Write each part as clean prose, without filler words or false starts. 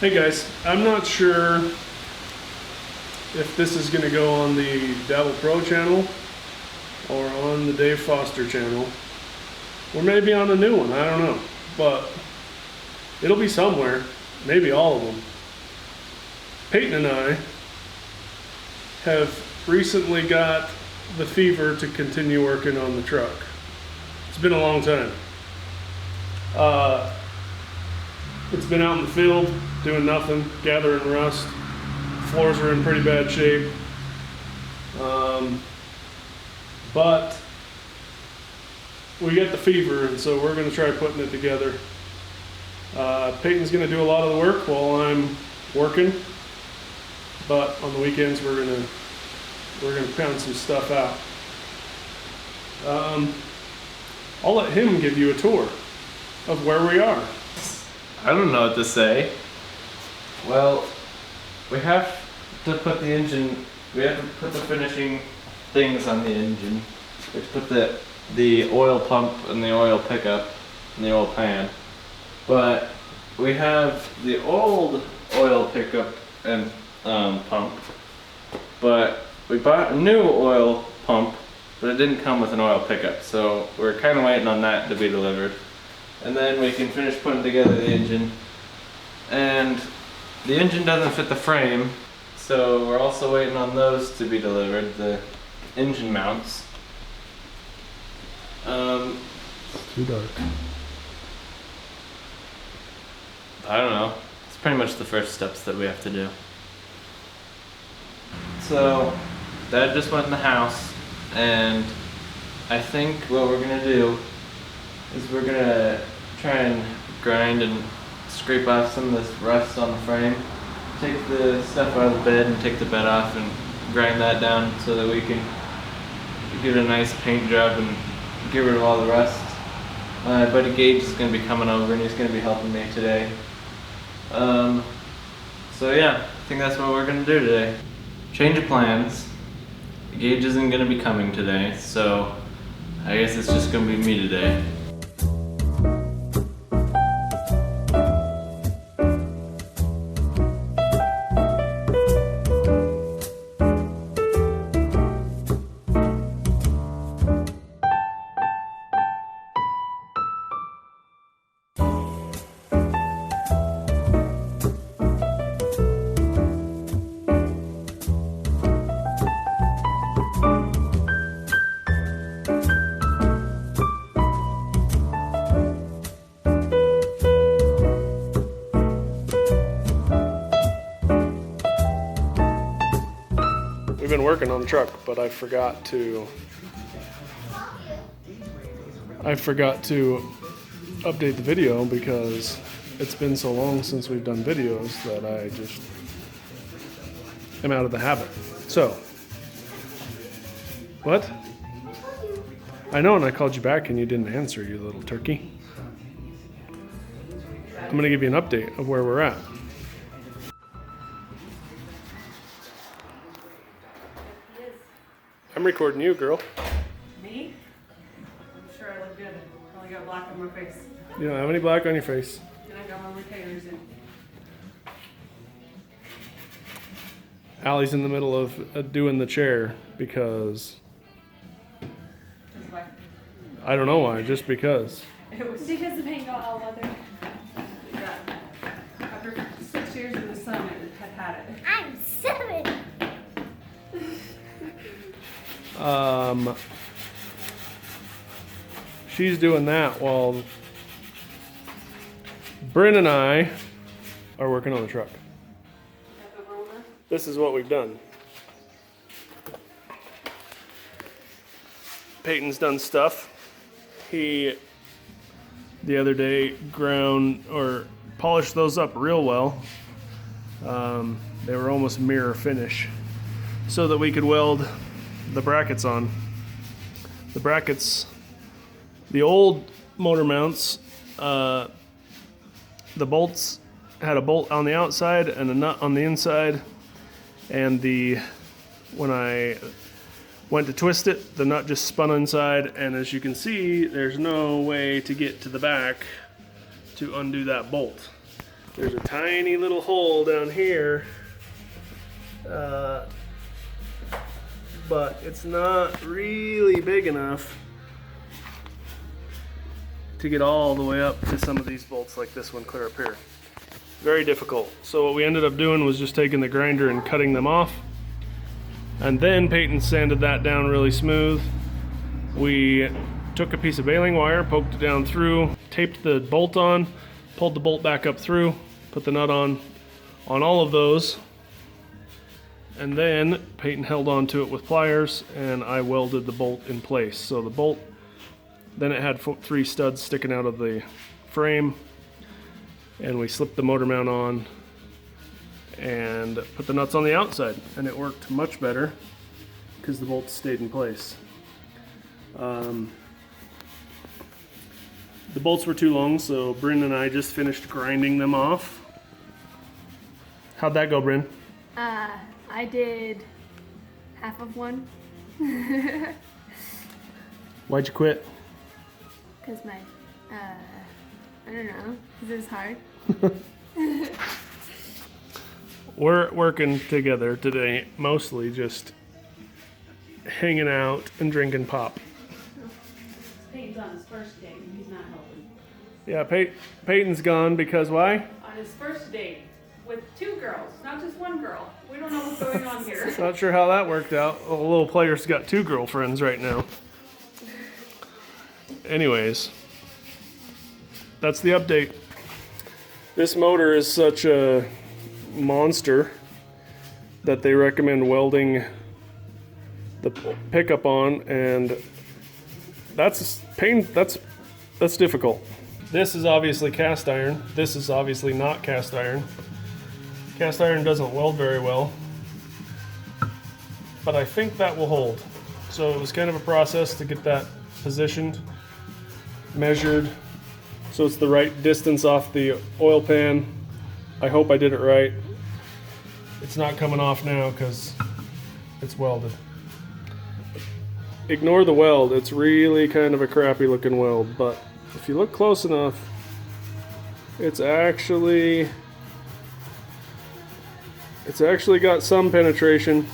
Hey guys, I'm not sure if this is going to go on the Dabble Pro channel or on the Dave Foster channel, or maybe on a new one, I don't know, but it'll be somewhere, maybe all of them. Peyton and I have recently got the fever to continue working on the truck. It's been a long time. It's been out in the field doing nothing, gathering rust. Floors are in pretty bad shape. But we get the fever, and so we're going to try putting it together. Peyton's going to do a lot of the work while I'm working, but on the weekends we're going to pound some stuff out. I'll let him give you a tour of where we are. I don't know what to say. Well, we have to put the engine, we have to put the finishing things on the engine. We have to put the oil pump and the oil pickup and the oil pan. But we have the old oil pickup and pump, but we bought a new oil pump, but it didn't come with an oil pickup, so we're kind of waiting on that to be delivered. And then we can finish putting together the engine. And the engine doesn't fit the frame, so we're also waiting on those to be delivered, the engine mounts. It's too dark. I don't know. It's pretty much the first steps that we have to do. So, Dad just went in the house, and I think what we're gonna do is we're gonna try and grind and scrape off some of this rust on the frame. Take the stuff out of the bed and take the bed off and grind that down so that we can give it a nice paint job and get rid of all the rust. My buddy Gage is going to be coming over and he's going to be helping me today. So yeah, I think that's what we're going to do today. Change of plans. Gage isn't going to be coming today, so I guess it's just going to be me today. We've been working on the truck, but I forgot to update the video because it's been so long since we've done videos that I just am out of the habit. So, what? I know, and I called you back and you didn't answer, you little turkey. I'm gonna give you an update of where we're at. I'm recording you, girl. Me? I'm sure I look good. I only got black on my face. You don't have any black on your face. And I got my retainers in. Allie's in the middle of doing the chair because Just like, I don't know why, just because. it was Because the paint got all leather. that. After 6 years in the sun, it had it. I'm 7. She's doing that while Bryn and I are working on the truck. Got the roller. This is what we've done. Peyton's done stuff. He, the other day, ground or polished those up real well. They were almost mirror finish so that we could weld the brackets on. The brackets, the old motor mounts, the bolts had a bolt on the outside and a nut on the inside, and when I went to twist it, the nut just spun inside, and as you can see, there's no way to get to the back to undo that bolt. There's a tiny little hole down here, but it's not really big enough to get all the way up to some of these bolts like this one clear up here. Very difficult. So what we ended up doing was just taking the grinder and cutting them off. And then Peyton sanded that down really smooth. We took a piece of baling wire, poked it down through, taped the bolt on, pulled the bolt back up through, put the nut on all of those. And then Peyton held onto it with pliers and I welded the bolt in place. So the bolt, then it had 3 studs sticking out of the frame, and we slipped the motor mount on and put the nuts on the outside, and it worked much better because the bolts stayed in place. The bolts were too long, so Bryn and I just finished grinding them off. How'd that go, Bryn? I did half of one. Why'd you quit? Cause my, I don't know, cause it was hard. We're working together today, mostly just hanging out and drinking pop. Peyton's on his first date and he's not helping. Yeah, Peyton's gone because why? On his first date with 2 girls, not just 1 girl. We don't know what's going on here. Not sure how that worked out. The little player's got 2 girlfriends right now. Anyways, that's the update. This motor is such a monster that they recommend welding the pickup on, and that's difficult. This is obviously cast iron. This is obviously not cast iron. Cast iron doesn't weld very well, but I think that will hold. So it was kind of a process to get that positioned, measured, so it's the right distance off the oil pan. I hope I did it right. It's not coming off now because it's welded. Ignore the weld, it's really kind of a crappy looking weld, but if you look close enough, it's actually got some penetration.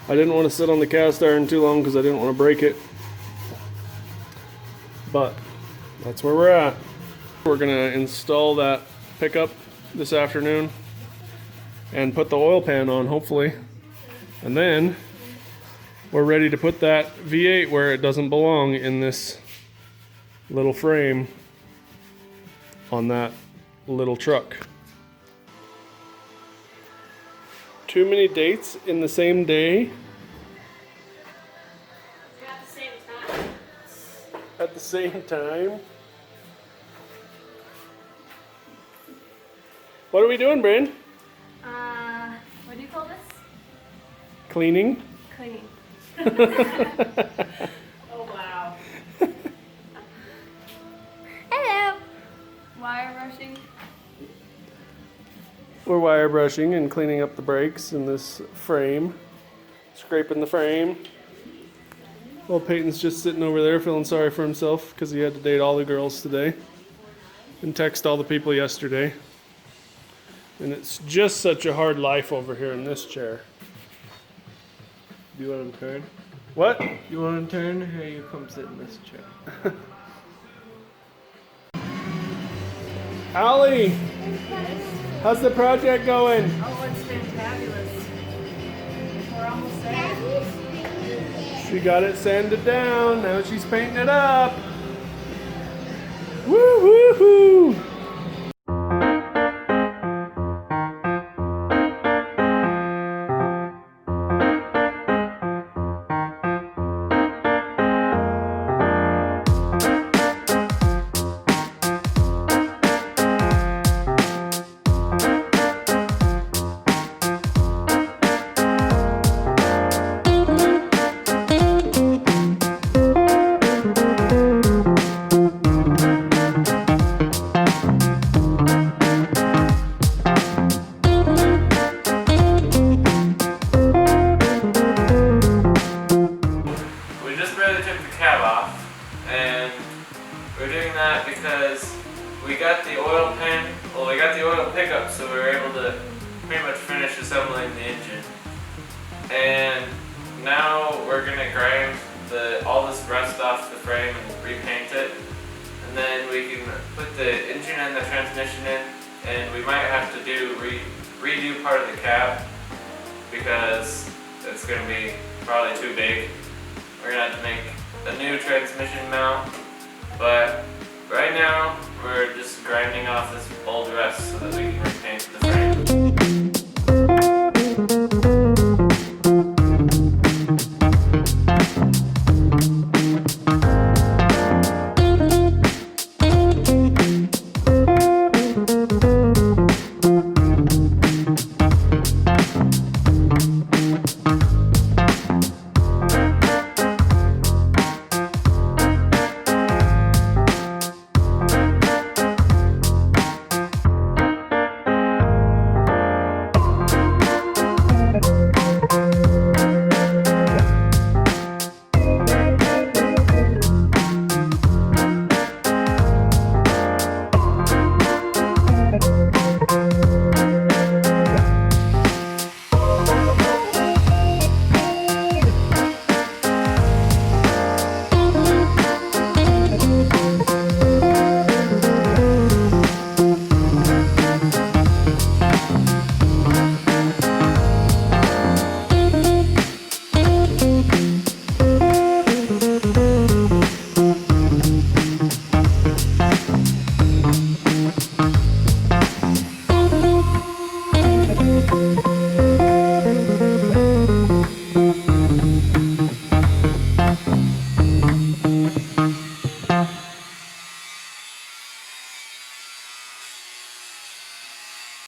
I didn't want to sit on the cast iron too long because I didn't want to break it, but that's where we're at. We're gonna install that pickup this afternoon and put the oil pan on, hopefully, and then we're ready to put that V8 where it doesn't belong, in this little frame on that little truck. Too many dates in the same day At the same time. at the same time. What are we doing, Bryn? What do you call this? Cleaning. Cleaning. Oh, wow. Hello. Wire brushing. We're wire brushing and cleaning up the brakes in this frame. Scraping the frame. Well, Peyton's just sitting over there feeling sorry for himself because he had to date all the girls today and text all the people yesterday. And it's just such a hard life over here in this chair. You want to turn? What? You want to turn? Here, you come sit in this chair. Allie, how's the project going? Oh, it's fantabulous. We're almost there. She got it sanded down. Now she's painting it up. Woo hoo hoo! hiccup, so we were able to pretty much finish assembling the engine. And now we're gonna grind all this rust off the frame and repaint it. And then we can put the engine and the transmission in, and we might have to redo part of the cab because it's gonna be probably too big. We're gonna have to make a new transmission mount, but right now we're just grinding off this old rust so that we can